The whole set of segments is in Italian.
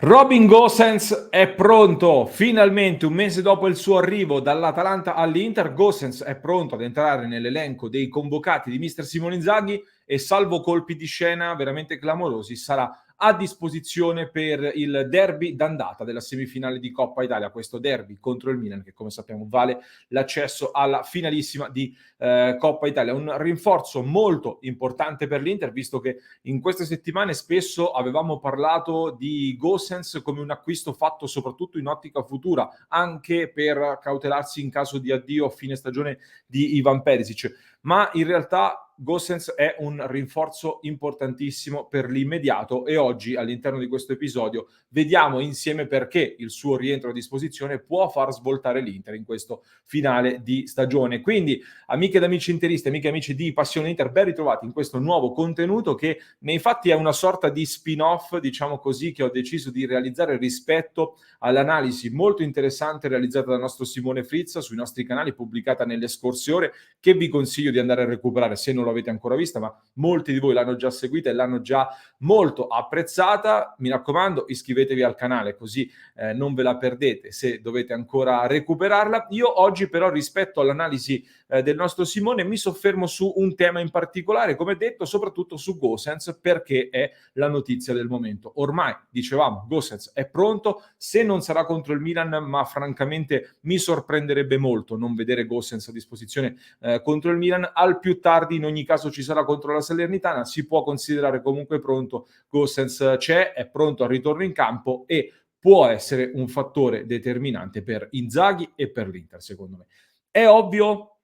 Robin Gosens è pronto, finalmente un mese dopo il suo arrivo dall'Atalanta all'Inter. Gosens è pronto ad entrare nell'elenco dei convocati di mister Simone Inzaghi e salvo colpi di scena veramente clamorosi sarà a disposizione per il derby d'andata della semifinale di Coppa Italia, questo derby contro il Milan che come sappiamo vale l'accesso alla finalissima di Coppa Italia. Un rinforzo molto importante per l'Inter visto che in queste settimane spesso avevamo parlato di Gosens come un acquisto fatto soprattutto in ottica futura, anche per cautelarsi in caso di addio a fine stagione di Ivan Perisic, ma in realtà Gosens è un rinforzo importantissimo per l'immediato e oggi all'interno di questo episodio vediamo insieme perché il suo rientro a disposizione può far svoltare l'Inter in questo finale di stagione. Quindi amiche ed amici interisti, amiche e amici di Passione Inter, ben ritrovati in questo nuovo contenuto che nei fatti è una sorta di spin-off, diciamo così, che ho deciso di realizzare rispetto all'analisi molto interessante realizzata dal nostro Simone Frizza sui nostri canali, pubblicata nelle scorse ore, che vi consiglio di andare a recuperare se non l'avete ancora vista, ma molti di voi l'hanno già seguita e l'hanno già molto apprezzata. Mi raccomando, iscrivetevi al canale così non ve la perdete se dovete ancora recuperarla. Io oggi però rispetto all'analisi del nostro Simone mi soffermo su un tema in particolare, come detto, soprattutto su Gosens perché è la notizia del momento. Ormai, dicevamo, Gosens è pronto, se non sarà contro il Milan, ma francamente mi sorprenderebbe molto non vedere Gosens a disposizione contro il Milan, al più tardi in ogni caso ci sarà contro la Salernitana, si può considerare comunque pronto, Gosens c'è, è pronto al ritorno in campo e può essere un fattore determinante per Inzaghi e per l'Inter, secondo me. È ovvio,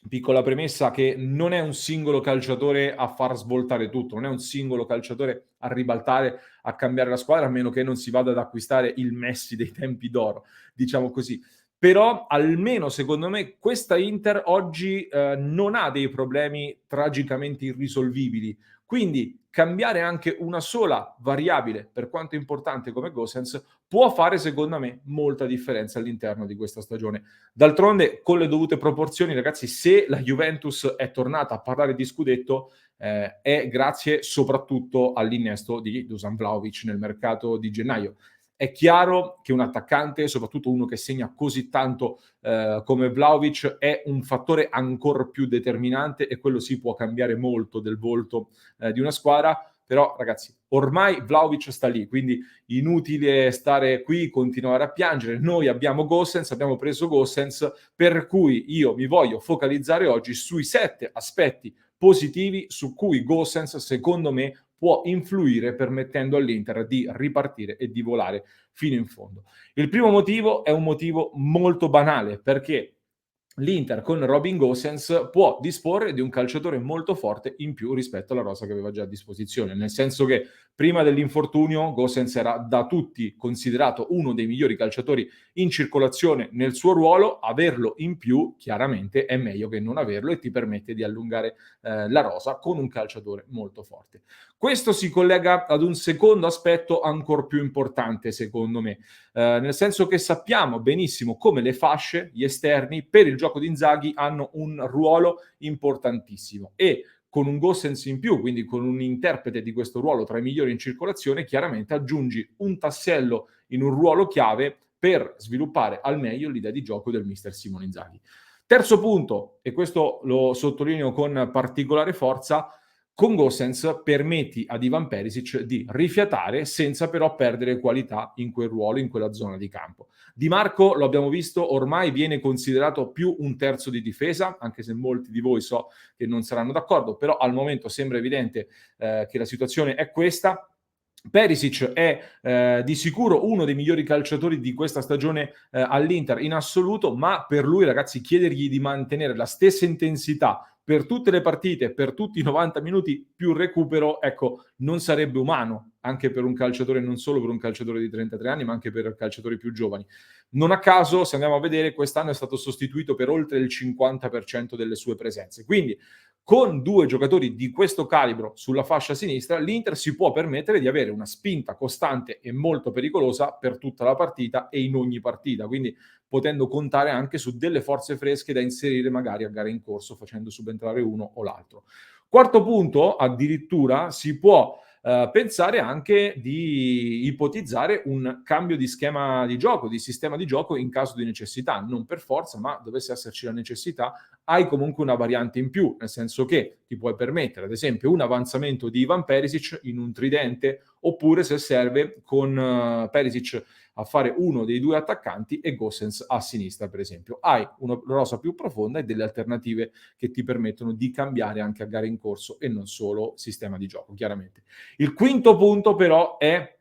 piccola premessa, che non è un singolo calciatore a far svoltare tutto, non è un singolo calciatore a ribaltare, a cambiare la squadra, a meno che non si vada ad acquistare il Messi dei tempi d'oro, diciamo così. Però almeno secondo me questa Inter oggi non ha dei problemi tragicamente irrisolvibili. Quindi cambiare anche una sola variabile, per quanto importante come Gosens, può fare secondo me molta differenza all'interno di questa stagione. D'altronde, con le dovute proporzioni, ragazzi, se la Juventus è tornata a parlare di scudetto, è grazie soprattutto all'innesto di Dusan Vlahovic nel mercato di gennaio. È chiaro che un attaccante, soprattutto uno che segna così tanto come Vlahovic, è un fattore ancora più determinante e quello sì può cambiare molto del volto di una squadra. Però, ragazzi, ormai Vlahovic sta lì, quindi inutile stare qui, continuare a piangere. Noi abbiamo Gosens, abbiamo preso Gosens, per cui io mi voglio focalizzare oggi sui 7 aspetti positivi su cui Gosens, secondo me, può influire permettendo all'Inter di ripartire e di volare fino in fondo. Il primo motivo è un motivo molto banale, perché l'Inter con Robin Gosens può disporre di un calciatore molto forte in più rispetto alla rosa che aveva già a disposizione, nel senso che prima dell'infortunio Gosens era da tutti considerato uno dei migliori calciatori in circolazione nel suo ruolo, averlo in più chiaramente è meglio che non averlo e ti permette di allungare la rosa con un calciatore molto forte. Questo si collega ad un secondo aspetto ancora più importante secondo me, nel senso che sappiamo benissimo come le fasce, gli esterni, per il gioco di Inzaghi hanno un ruolo importantissimo e con un Gosens in più, quindi con un interprete di questo ruolo tra i migliori in circolazione, chiaramente aggiungi un tassello in un ruolo chiave per sviluppare al meglio l'idea di gioco del mister Simone Inzaghi. Terzo punto, e questo lo sottolineo con particolare forza, con Gosens permetti ad Ivan Perisic di rifiatare senza però perdere qualità in quel ruolo, in quella zona di campo. Di Marco, lo abbiamo visto, ormai viene considerato più un terzo di difesa, anche se molti di voi so che non saranno d'accordo, però al momento sembra evidente che la situazione è questa. Perisic è di sicuro uno dei migliori calciatori di questa stagione all'Inter in assoluto, ma per lui, ragazzi, chiedergli di mantenere la stessa intensità per tutte le partite, per tutti i 90 minuti più recupero, ecco, non sarebbe umano, anche per un calciatore, non solo per un calciatore di 33 anni, ma anche per calciatori più giovani. Non a caso, se andiamo a vedere, quest'anno è stato sostituito per oltre il 50% delle sue presenze. Quindi, con due giocatori di questo calibro sulla fascia sinistra, l'Inter si può permettere di avere una spinta costante e molto pericolosa per tutta la partita e in ogni partita. Quindi potendo contare anche su delle forze fresche da inserire magari a gara in corso facendo subentrare uno o l'altro. Quarto punto, addirittura si può pensare anche di ipotizzare un cambio di schema di gioco, di sistema di gioco in caso di necessità. Non per forza, ma dovesse esserci la necessità, hai comunque una variante in più, nel senso che ti puoi permettere, ad esempio, un avanzamento di Ivan Perisic in un tridente, oppure se serve con Perisic a fare uno dei due attaccanti e Gosens a sinistra, per esempio. Hai una rosa più profonda e delle alternative che ti permettono di cambiare anche a gare in corso e non solo sistema di gioco, chiaramente. Il quinto punto però è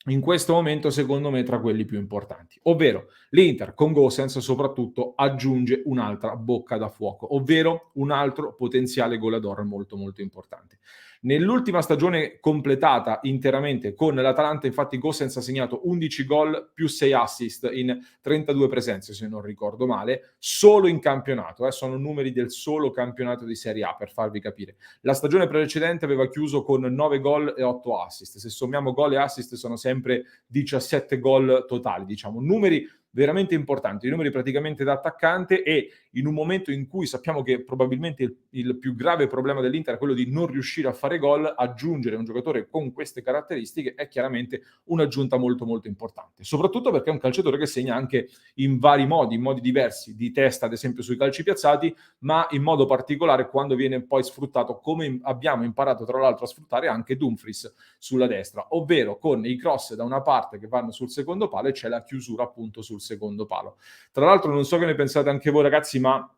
in questo momento secondo me tra quelli più importanti, ovvero l'Inter con Gosens soprattutto aggiunge un'altra bocca da fuoco, ovvero un altro potenziale goleador molto molto importante. Nell'ultima stagione completata interamente con l'Atalanta, infatti, Gosens ha segnato 11 gol più 6 assist in 32 presenze, se non ricordo male, solo in campionato. Sono numeri del solo campionato di Serie A, per farvi capire. La stagione precedente aveva chiuso con 9 gol e 8 assist. Se sommiamo gol e assist sono sempre 17 gol totali, diciamo. Numeri veramente importanti, numeri praticamente da attaccante, e in un momento in cui sappiamo che probabilmente il più grave problema dell'Inter è quello di non riuscire a fare gol, aggiungere un giocatore con queste caratteristiche è chiaramente un'aggiunta molto molto importante, soprattutto perché è un calciatore che segna anche in vari modi, in modi diversi, di testa ad esempio sui calci piazzati, ma in modo particolare quando viene poi sfruttato, come abbiamo imparato tra l'altro a sfruttare anche Dumfries sulla destra, ovvero con i cross da una parte che vanno sul secondo palo e c'è la chiusura appunto sul secondo palo. Tra l'altro non so che ne pensate anche voi ragazzi, ma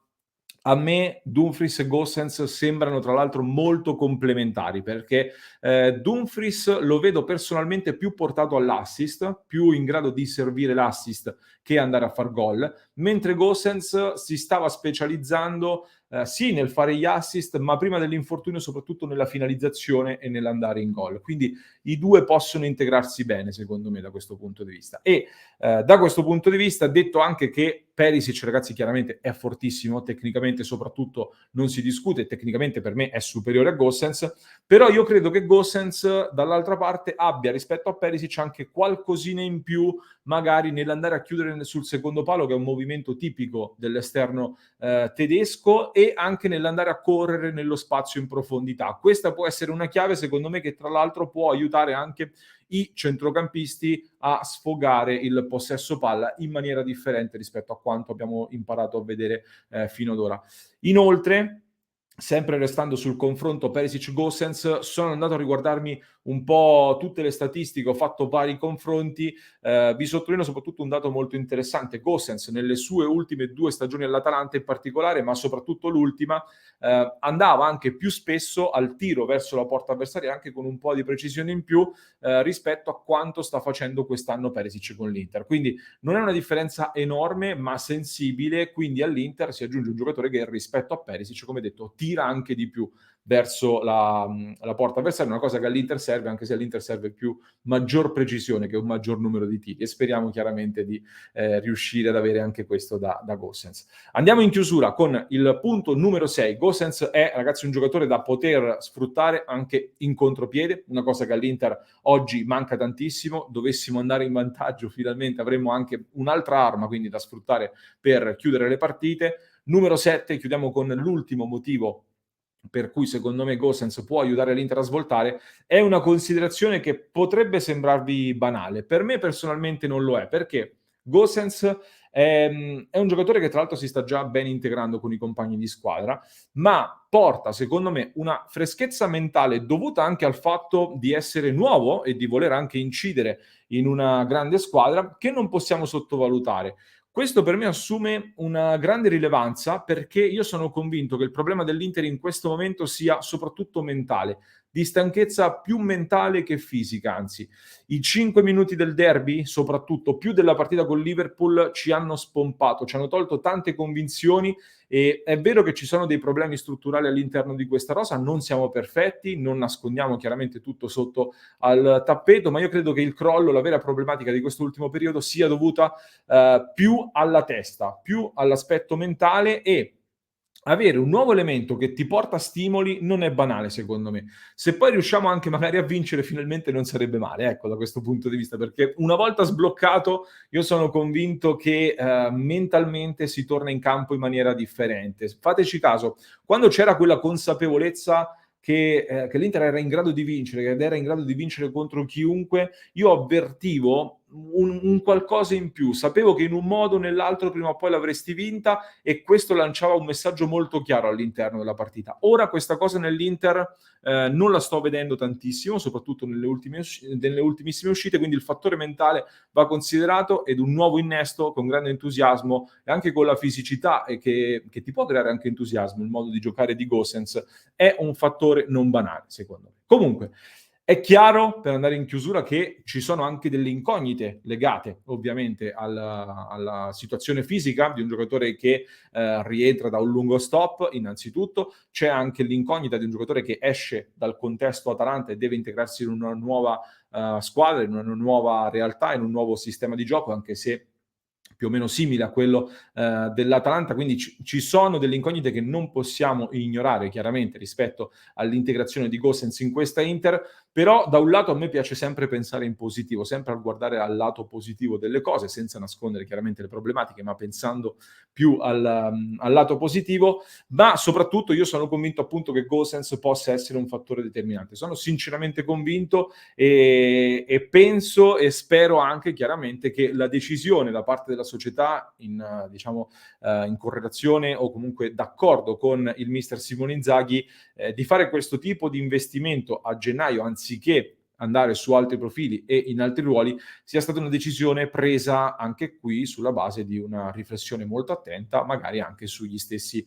a me Dumfries e Gosens sembrano tra l'altro molto complementari, perché Dumfries lo vedo personalmente più portato all'assist, più in grado di servire l'assist che andare a far gol, mentre Gosens si stava specializzando sì nel fare gli assist, ma prima dell'infortunio soprattutto nella finalizzazione e nell'andare in gol. Quindi i due possono integrarsi bene, secondo me, da questo punto di vista. E da questo punto di vista, detto anche che Perisic, ragazzi, chiaramente è fortissimo, tecnicamente soprattutto non si discute, tecnicamente per me è superiore a Gosens, però io credo che Gosens dall'altra parte abbia rispetto a Perisic anche qualcosina in più, magari nell'andare a chiudere sul secondo palo, che è un movimento tipico dell'esterno tedesco, e anche nell'andare a correre nello spazio in profondità. Questa può essere una chiave, secondo me, che tra l'altro può aiutare anche i centrocampisti a sfogare il possesso palla in maniera differente rispetto a quanto abbiamo imparato a vedere fino ad ora. Inoltre, sempre restando sul confronto Perisic-Gosens, sono andato a riguardarmi un po' tutte le statistiche, ho fatto vari confronti, vi sottolineo soprattutto un dato molto interessante. Gosens nelle sue ultime 2 stagioni all'Atalanta in particolare, ma soprattutto l'ultima, andava anche più spesso al tiro verso la porta avversaria, anche con un po' di precisione in più rispetto a quanto sta facendo quest'anno Perisic con l'Inter. Quindi non è una differenza enorme, ma sensibile, quindi all'Inter si aggiunge un giocatore che rispetto a Perisic, come detto, tira anche di più verso la porta avversaria, una cosa che all'Inter serve, anche se all'Inter serve più maggior precisione che un maggior numero di tiri, e speriamo chiaramente di riuscire ad avere anche questo da Gosens. Andiamo in chiusura con il punto numero 6. Gosens è, ragazzi, un giocatore da poter sfruttare anche in contropiede, una cosa che all'Inter oggi manca tantissimo. Dovessimo andare in vantaggio, finalmente avremmo anche un'altra arma quindi da sfruttare per chiudere le partite. Numero 7, chiudiamo con l'ultimo motivo per cui secondo me Gosens può aiutare l'Inter a svoltare, è una considerazione che potrebbe sembrarvi banale. Per me personalmente non lo è, perché Gosens è un giocatore che tra l'altro si sta già ben integrando con i compagni di squadra, ma porta secondo me una freschezza mentale dovuta anche al fatto di essere nuovo e di voler anche incidere in una grande squadra, che non possiamo sottovalutare. Questo per me assume una grande rilevanza, perché io sono convinto che il problema dell'Inter in questo momento sia soprattutto mentale, di stanchezza più mentale che fisica, anzi. I 5 minuti del derby, soprattutto più della partita con Liverpool, ci hanno spompato, ci hanno tolto tante convinzioni, e è vero che ci sono dei problemi strutturali all'interno di questa rosa, non siamo perfetti, non nascondiamo chiaramente tutto sotto al tappeto, ma io credo che il crollo, la vera problematica di questo ultimo periodo sia dovuta più alla testa, più all'aspetto mentale, e avere un nuovo elemento che ti porta stimoli non è banale secondo me. Se poi riusciamo anche magari a vincere finalmente non sarebbe male, ecco, da questo punto di vista, perché una volta sbloccato io sono convinto che mentalmente si torna in campo in maniera differente. Fateci caso, quando c'era quella consapevolezza che l'Inter era in grado di vincere, ed era in grado di vincere contro chiunque, io avvertivo un qualcosa in più. Sapevo che in un modo o nell'altro prima o poi l'avresti vinta, e questo lanciava un messaggio molto chiaro all'interno della partita. Ora questa cosa nell'Inter non la sto vedendo tantissimo, soprattutto nelle ultimissime uscite, quindi il fattore mentale va considerato, ed un nuovo innesto con grande entusiasmo e anche con la fisicità, e che ti può creare anche entusiasmo, il modo di giocare di Gosens, è un fattore non banale, secondo me. Comunque, è chiaro, per andare in chiusura, che ci sono anche delle incognite legate ovviamente alla situazione fisica di un giocatore che rientra da un lungo stop. Innanzitutto c'è anche l'incognita di un giocatore che esce dal contesto Atalanta e deve integrarsi in una nuova squadra, in una nuova realtà, in un nuovo sistema di gioco, anche se più o meno simile a quello dell'Atalanta, quindi ci sono delle incognite che non possiamo ignorare chiaramente rispetto all'integrazione di Gosens in questa Inter. Però da un lato a me piace sempre pensare in positivo, sempre a guardare al lato positivo delle cose, senza nascondere chiaramente le problematiche, ma pensando più al lato positivo. Ma soprattutto io sono convinto appunto che Gosens possa essere un fattore determinante. Sono sinceramente convinto, e penso e spero anche chiaramente che la decisione da parte della società, in correlazione o comunque d'accordo con il mister Simone Inzaghi, di fare questo tipo di investimento a gennaio, anziché andare su altri profili e in altri ruoli, sia stata una decisione presa anche qui sulla base di una riflessione molto attenta, magari anche sugli stessi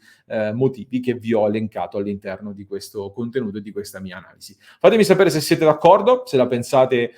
motivi che vi ho elencato all'interno di questo contenuto e di questa mia analisi. Fatemi sapere se siete d'accordo, se la pensate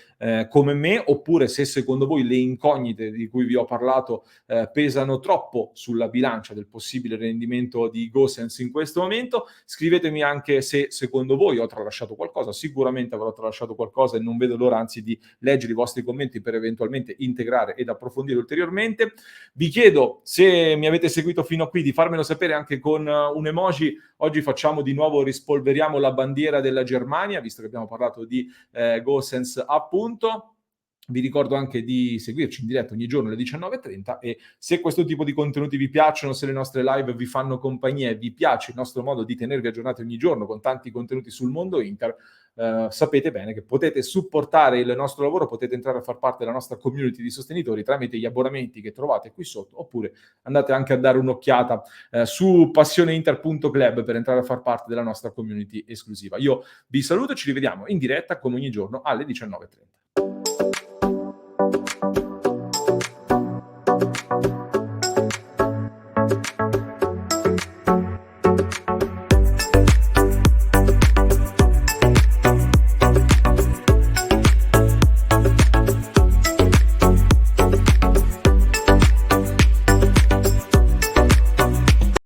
come me, oppure se secondo voi le incognite di cui vi ho parlato pesano troppo sulla bilancia del possibile rendimento di Gosens in questo momento. Scrivetemi anche se secondo voi ho tralasciato qualcosa. Sicuramente avrò tralasciato qualcosa e non vedo l'ora anzi di leggere i vostri commenti per eventualmente integrare ed approfondire ulteriormente. Vi chiedo, se mi avete seguito fino a qui, di farmelo sapere anche con un emoji. Oggi facciamo di nuovo, rispolveriamo la bandiera della Germania, visto che abbiamo parlato di Gosens appunto. Vi ricordo anche di seguirci in diretta ogni giorno alle 19:30, e se questo tipo di contenuti vi piacciono, se le nostre live vi fanno compagnia e vi piace il nostro modo di tenervi aggiornati ogni giorno con tanti contenuti sul mondo Inter, sapete bene che potete supportare il nostro lavoro, potete entrare a far parte della nostra community di sostenitori tramite gli abbonamenti che trovate qui sotto, oppure andate anche a dare un'occhiata su passioneinter.club per entrare a far parte della nostra community esclusiva. Io vi saluto e ci rivediamo in diretta come ogni giorno alle 19:30.